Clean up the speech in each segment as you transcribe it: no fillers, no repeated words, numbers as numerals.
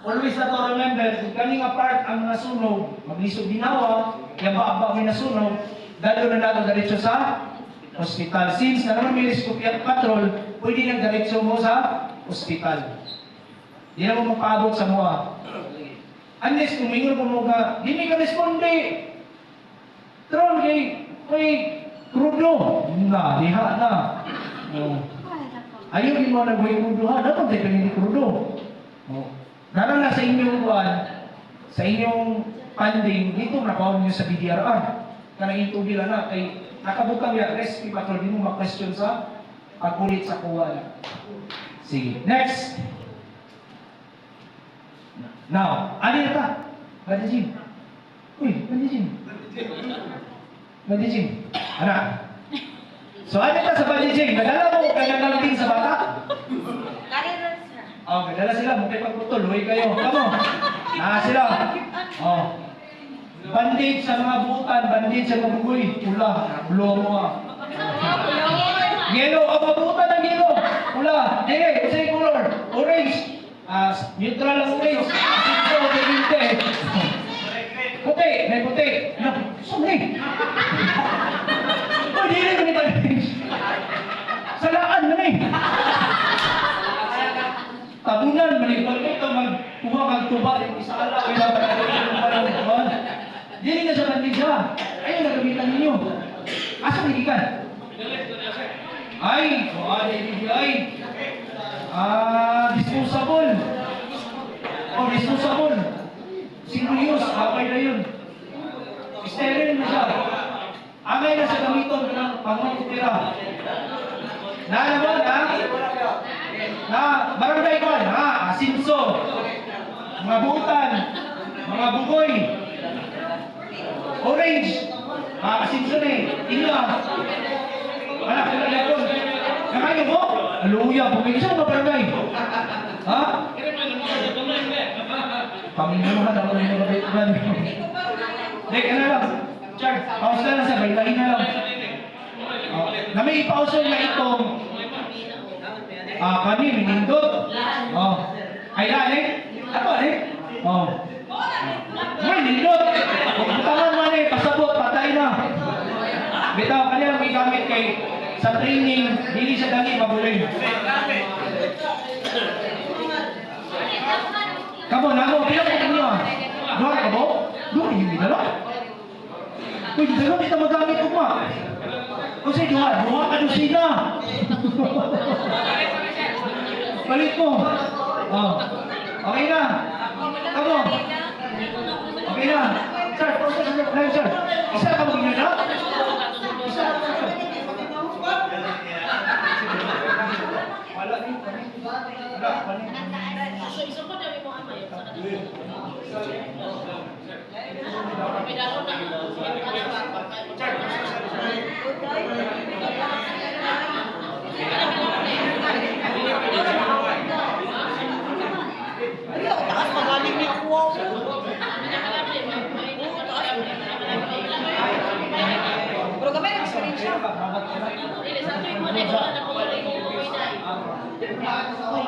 Always na to remember, kung kaning apart ang nasunog, maglisod ginawa, yung ba may nasunog, dalo na nato diretso sa hospital. Since na naman may rescue patrol, pwede nang diretso mo sa hospital. Di na mo mapaabot sa mga. Unless kung mingon mo ka, di ka responde. Tron kay krudo. Na, diha na. Ayaw din mo nagawin krudo ha, dapat tayo kanini krudo. Naroon na sa inyong buwan, sa inyong funding, dito nakawin nyo sa BDRR. Kanang itubi lang na, kay nakabutang ya, rescue patrol, di mo ma-question sa pagkulit sa kuwala. Sige, next. Now, alin ka? Badi Jim. Uy, Badi Jim. Badi Jim. Anak. So, alin ka sa Badi Jim? Nadala mo kanyang nalapin sa bata? Oh, nadala sila. Mukha pagputol. Huwag kayo. Kamo. Sila. Oh. Bandage sa mga butan. Bandage sa mga bugoy. Pula. Pulo mo Yellow. Oh, mabutan ng yellow. Pula. Sige. Kasi color. Orange. Neutral ang orange. Ito, may hindi. Puti. May puti. Sumli. Oh, di rin kami bandage. Salaan na eh. Tabunan, malibag ito, magkuha kang tuba, isa ala, wala pa na dili na sa bandija. Ayun, nagamitan ninyo. Asa nagikan? Ay, disposable. Oh, disposable. Single use, okay na yun. Sterile na siya. Angay na sa gamiton ng pangmangkutira. Naman, barangay ko, asinso, mga butan, mga bugoy, orange, asinso na ila. Anak, ito. Nakayo mo? Aluya, bumigisa mo barangay. Ha? Paminuhan ako ng mga baitban. Dek, ano lang? Char, pause na lang siya, baitahin na lang. Na may ipause na itong kami, minindot. Oh. Ay, Ano, Oh. May nindot. Kung butangan man pasabot, patay na. Bitaw, kanya may gamit kay sa training, hindi siya dali mabulin. Kamo, bilang ko niyo. Doon ka ba? Doon, hindi dala. Uy, dala, kita magamit ko pa. Kasi duha ka doon sila. Balik mo. Oh. Okay na. Kamo. Okay na. Sir, process na sir. Isa ka mag-inyo na? Isa ka mag-inyo na? Wala din. Isa ko dami mo amay.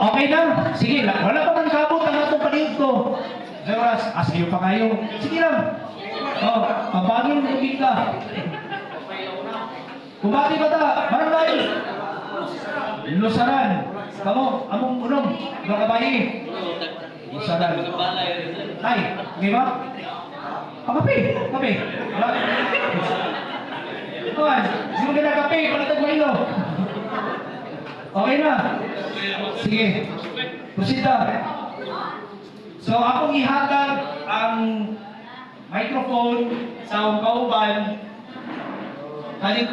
Okay na. Sige, wala pa man kabot ang atong paniod ko. Zeras, asayo pa kayo. Sige lang. Oh, pabagin mo ka. Kumati ba ta? Barangay. Lusaran. Kamu, among unom. Magabayi. Lusaran. Ay, di ba? Kape. Wala. Tuan, sino ka na kape? Palitag mo ilo. Okay na. Sige. Prosita. So, akong ihatag ang microphone sa kauban. Kaling